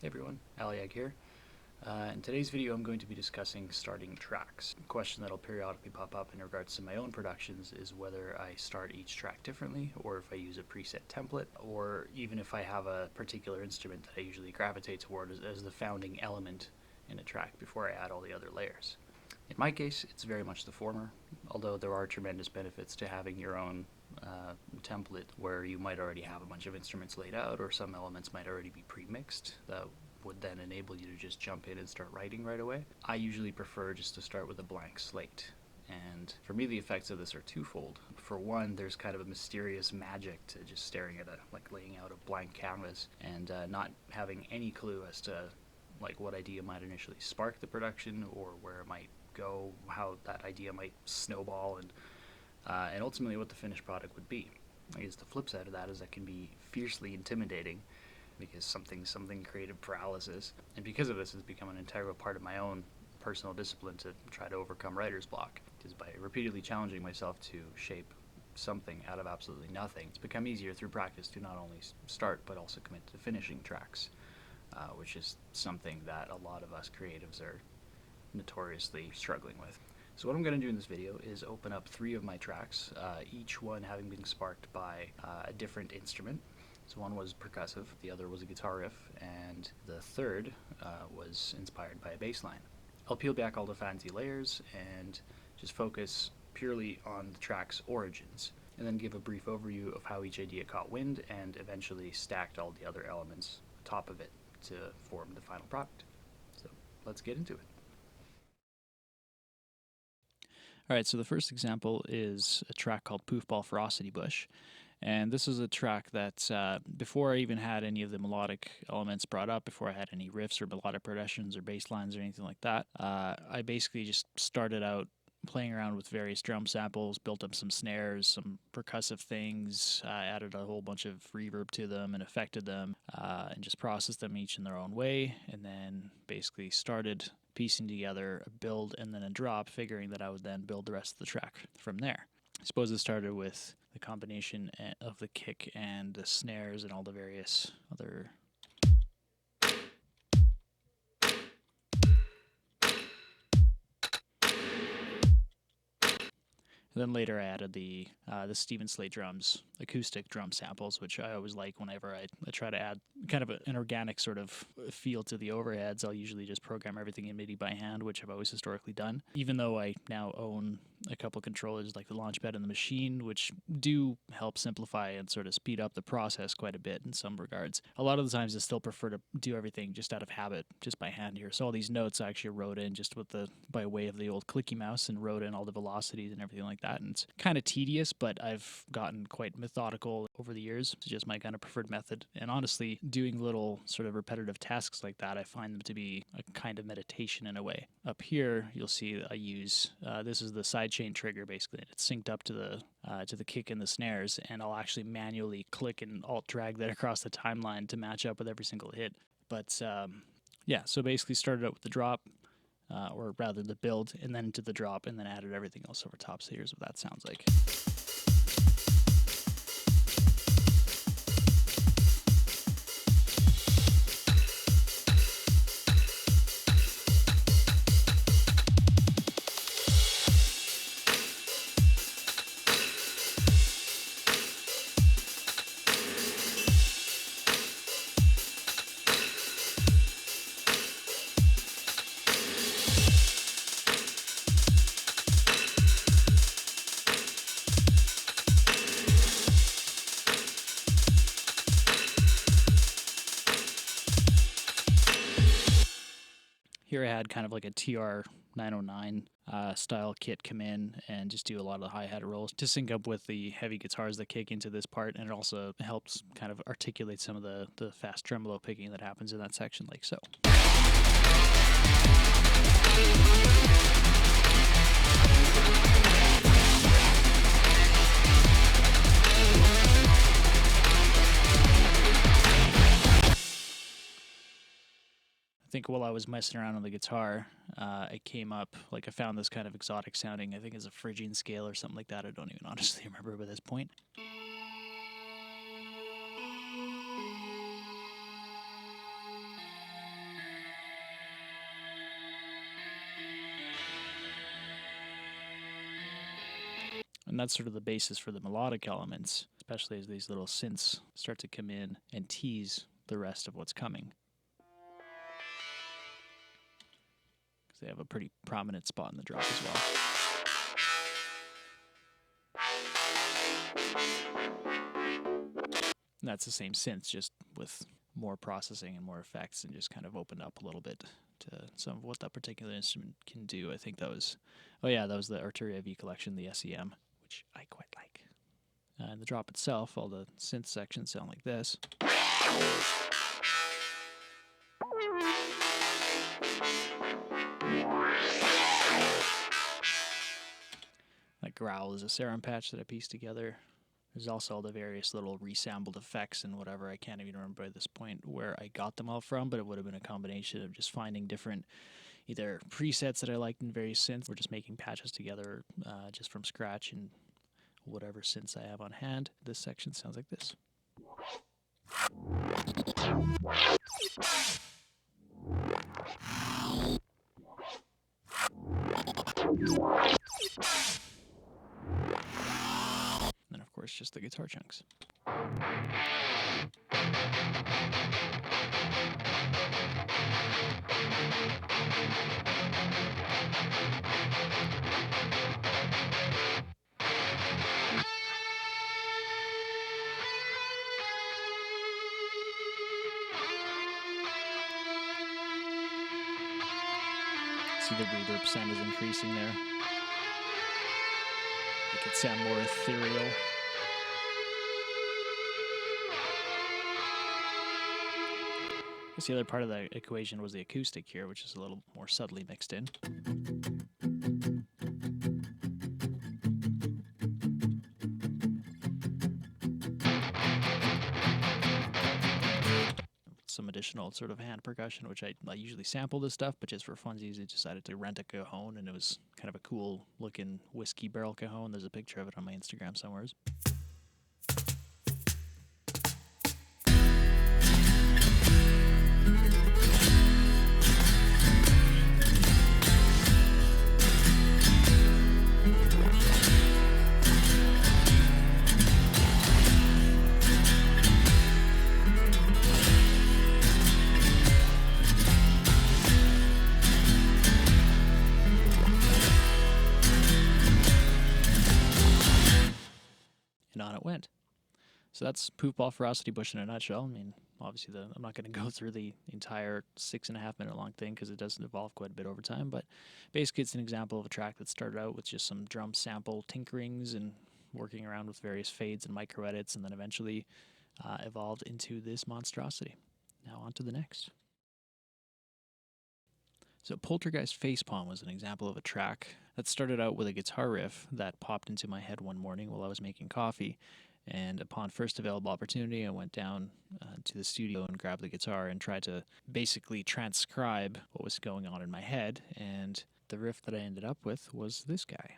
Hey everyone, Aliag here. In today's video I'm going to be discussing starting tracks. A question that'll periodically pop up in regards to my own productions is whether I start each track differently, or if I use a preset template, or even if I have a particular instrument that I usually gravitate toward as the founding element in a track before I add all the other layers. In my case, it's very much the former, although there are tremendous benefits to having your own template where you might already have a bunch of instruments laid out, or some elements might already be pre-mixed that would then enable you to just jump in and start writing right away. I usually prefer just to start with a blank slate. And for me, the effects of this are twofold. For one, there's kind of a mysterious magic to just staring at laying out a blank canvas and not having any clue as to what idea might initially spark the production, or where it might go, how that idea might snowball, and ultimately what the finished product would be. I guess the flip side of that is that can be fiercely intimidating, because something creative paralysis, and because of this has become an integral part of my own personal discipline to try to overcome writer's block, because by repeatedly challenging myself to shape something out of absolutely nothing, it's become easier through practice to not only start but also commit to finishing tracks, which is something that a lot of us creatives are notoriously struggling with. So what I'm going to do in this video is open up 3 of my tracks, each one having been sparked by a different instrument. So one was percussive, the other was a guitar riff, and the third was inspired by a bass line. I'll peel back all the fancy layers and just focus purely on the track's origins, and then give a brief overview of how each idea caught wind and eventually stacked all the other elements atop of it to form the final product. So let's get into it. Alright, so the first example is a track called Poofball Ferocity Bush. And this is a track that, before I even had any of the melodic elements brought up, before I had any riffs or melodic progressions or bass lines or anything like that, I basically just started out playing around with various drum samples, built up some snares, some percussive things, added a whole bunch of reverb to them and affected them, and just processed them each in their own way, and then basically started piecing together a build and then a drop, figuring that I would then build the rest of the track from there. I suppose it started with the combination of the kick and the snares and all the various other And then later I added the Steven Slate drums, acoustic drum samples, which I always like whenever I try to add kind of an organic sort of feel to the overheads. I'll usually just program everything in MIDI by hand, which I've always historically done. Even though I now own a couple controllers like the Launchpad and the Machine, which do help simplify and sort of speed up the process quite a bit in some regards. A lot of the times I still prefer to do everything just out of habit, just by hand here. So all these notes I actually wrote in just by way of the old clicky mouse, and wrote in all the velocities and everything like that. And it's kind of tedious, but I've gotten quite methodical over the years. It's just my kind of preferred method. And honestly, doing little sort of repetitive tasks like that, I find them to be a kind of meditation in a way. Up here, you'll see that I use, this is the sidechain trigger basically. It's synced up to the kick and the snares, and I'll actually manually click and alt drag that across the timeline to match up with every single hit. But yeah, so basically started out with the drop, or rather the build, and then into the drop, and then added everything else over top. So here's what that sounds like. Here I had kind of like a TR 909 style kit come in and just do a lot of the hi-hat rolls to sync up with the heavy guitars that kick into this part, and it also helps kind of articulate some of the fast tremolo picking that happens in that section, like so. I think while I was messing around on the guitar, I came up, I found this kind of exotic sounding, I think it's a Phrygian scale or something like that. I don't even honestly remember by this point. And that's sort of the basis for the melodic elements, especially as these little synths start to come in and tease the rest of what's coming. Because they have a pretty prominent spot in the drop as well. And that's the same synths, just with more processing and more effects, and just kind of opened up a little bit to some of what that particular instrument can do. I think that was, that was the Arturia V collection, the SEM, which I quite like. And the drop itself, all the synth sections sound like this. That growl is a serum patch that I pieced together. There's also all the various little resampled effects and whatever. I can't even remember at this point where I got them all from, but it would have been a combination of just finding different either presets that I liked in various synths, or just making patches together just from scratch and whatever synths I have on hand. This section sounds like this. And then, of course, just the guitar chunks. See the reverb sound is increasing there. It could sound more ethereal. I guess the other part of the equation was the acoustic here, which is a little more subtly mixed in. Some additional sort of hand percussion, which I usually sample this stuff, but just for funsies, I decided to rent a cajon, and it was kind of a cool looking whiskey barrel cajon. There's a picture of it on my Instagram somewhere. And on it went. So that's Poofball Ferocity Bush in a nutshell. I mean, obviously, I'm not going to go through the entire 6.5 minute long thing because it does evolve quite a bit over time. But basically, it's an example of a track that started out with just some drum sample tinkerings and working around with various fades and micro edits, and then eventually evolved into this monstrosity. Now on to the next. So Poltergeist Facepalm was an example of a track that started out with a guitar riff that popped into my head one morning while I was making coffee. And upon first available opportunity, I went down to the studio and grabbed the guitar and tried to basically transcribe what was going on in my head. And the riff that I ended up with was this guy.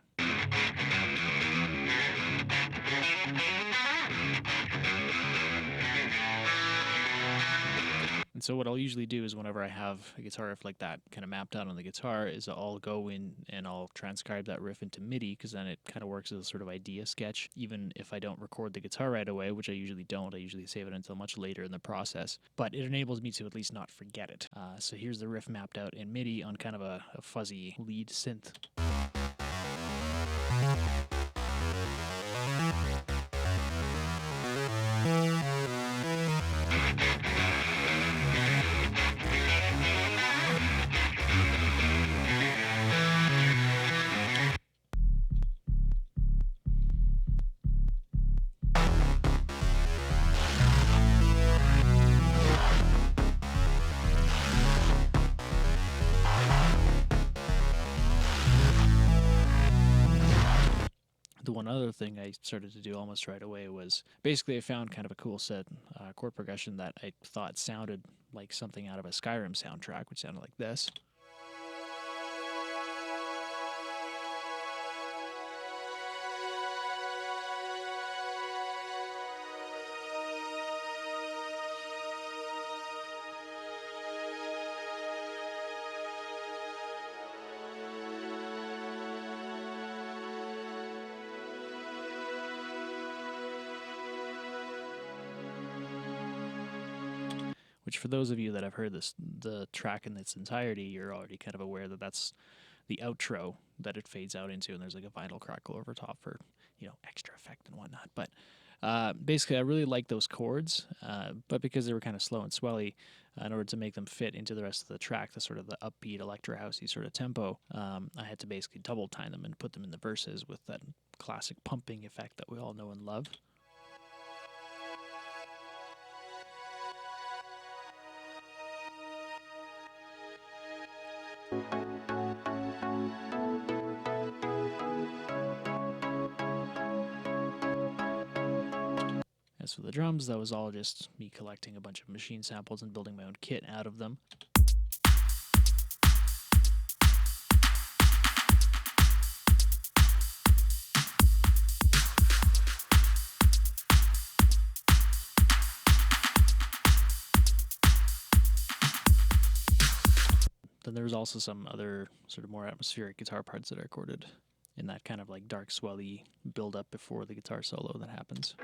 And so what I'll usually do is whenever I have a guitar riff like that kind of mapped out on the guitar is I'll go in and I'll transcribe that riff into MIDI, because then it kind of works as a sort of idea sketch. Even if I don't record the guitar right away, which I usually don't, I usually save it until much later in the process. But it enables me to at least not forget it. So here's the riff mapped out in MIDI on kind of a fuzzy lead synth. The one other thing I started to do almost right away was basically I found kind of a cool set chord progression that I thought sounded like something out of a Skyrim soundtrack, which sounded like this. which for those of you that have heard the track in its entirety, you're already kind of aware that that's the outro that it fades out into, and there's like a vinyl crackle over top for, extra effect and whatnot. But basically, I really like those chords, but because they were kind of slow and swelly, in order to make them fit into the rest of the track, the sort of the upbeat electro housey sort of tempo, I had to basically double time them and put them in the verses with that classic pumping effect that we all know and love. As for the drums, that was all just me collecting a bunch of machine samples and building my own kit out of them. Then there was also some other sort of more atmospheric guitar parts that I recorded in that kind of like dark, swelly build up before the guitar solo that happens.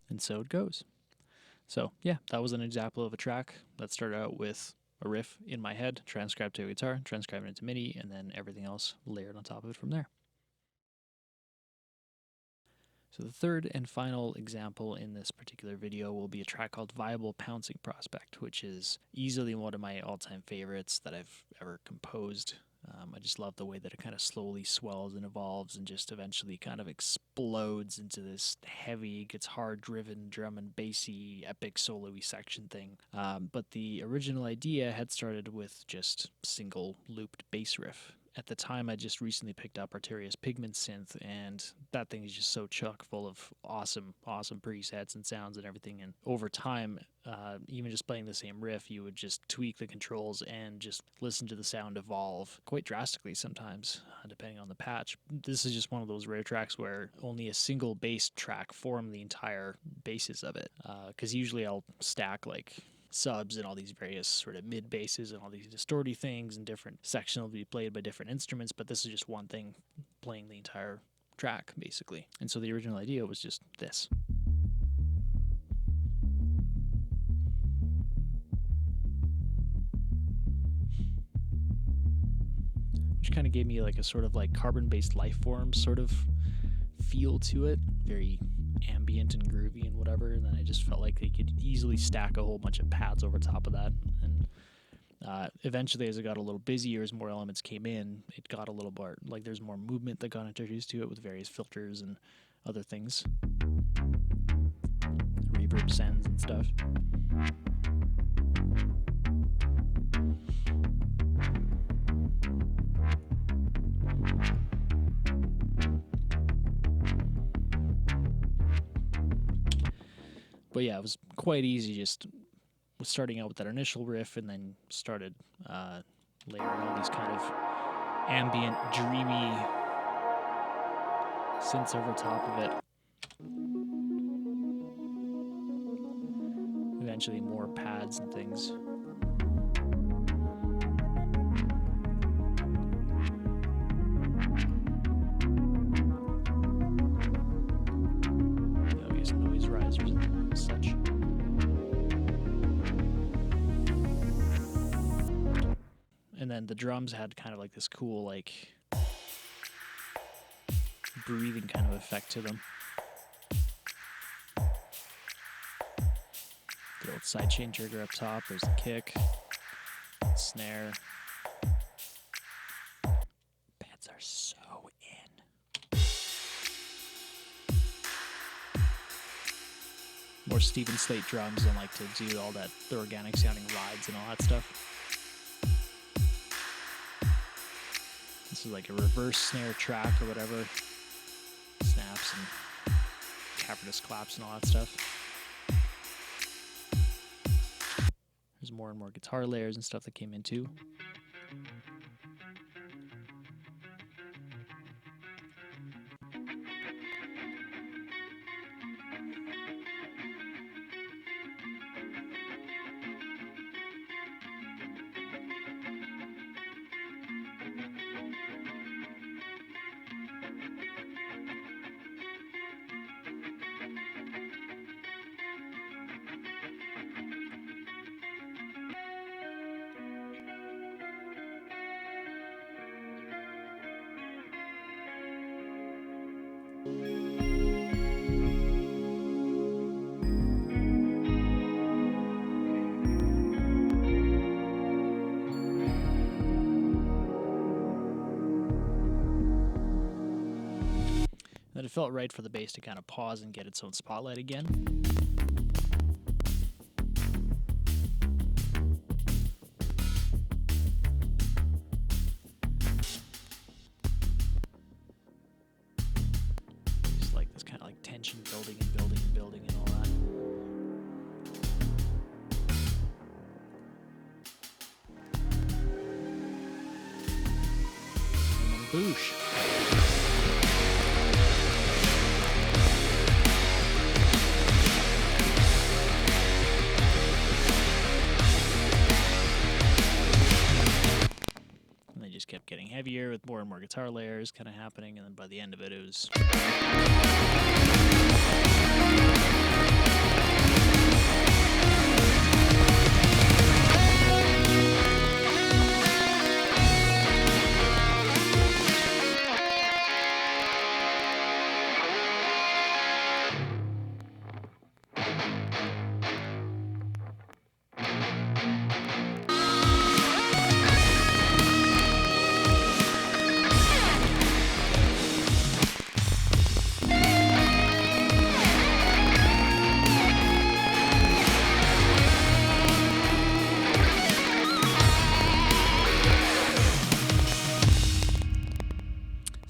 And so it goes. So yeah, that was an example of a track that started out with a riff in my head, transcribed to a guitar, transcribed it into MIDI, and then everything else layered on top of it from there. So the third and final example in this particular video will be a track called Viable Pouncing Prospect, which is easily one of my all-time favorites that I've ever composed. I just love the way that it kind of slowly swells and evolves and just eventually kind of explodes into this heavy, guitar-driven, drum and bassy, epic solo-y section thing. But the original idea had started with just single looped bass riff. At the time, I just recently picked up Arteria's Pigment synth, and that thing is just so chock full of awesome presets and sounds and everything. And over time, even just playing the same riff, you would just tweak the controls and just listen to the sound evolve quite drastically sometimes, depending on the patch. This is just one of those rare tracks where only a single bass track formed the entire basis of it. Because usually I'll stack like subs and all these various sort of mid basses and all these distorty things, and different sections will be played by different instruments, but this is just one thing playing the entire track basically. And so the original idea was just this. Which kind of gave me like a sort of like carbon-based life form sort of feel to it, very ambient and groovy and whatever. And then I just felt like they could easily stack a whole bunch of pads over top of that. And eventually, as it got a little busier, as more elements came in, it got a little more like there's more movement that got introduced to it with various filters and other things, reverb sends and stuff. But yeah, it was quite easy just starting out with that initial riff and then started layering all these kind of ambient, dreamy synths over top of it. Eventually more pads and things. Obvious noise risers and such. And then the drums had kind of like this cool, like, breathing kind of effect to them. The old sidechain trigger up top, there's the kick, snare. Pads are so in. More Steven Slate drums and like to do all that, the organic sounding rides and all that stuff. This is like a reverse snare track or whatever. Snaps and cavernous claps and all that stuff. There's more and more guitar layers and stuff that came in too. Then it felt right for the bass to kind of pause and get its own spotlight again. Just like this kind of like tension building and building and building and all that. And then boosh. Just kept getting heavier with more and more guitar layers kind of happening, and then by the end of it, it was...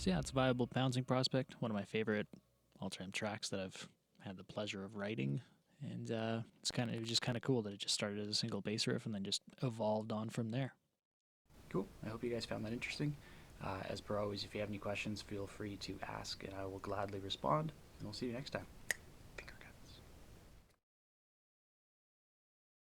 Yeah, it's a viable pouncing prospect. One of my favorite Ultram tracks that I've had the pleasure of writing, and it was just kind of cool that it just started as a single bass riff and then just evolved on from there. Cool. I hope you guys found that interesting. As per always, if you have any questions, feel free to ask, and I will gladly respond. And we'll see you next time.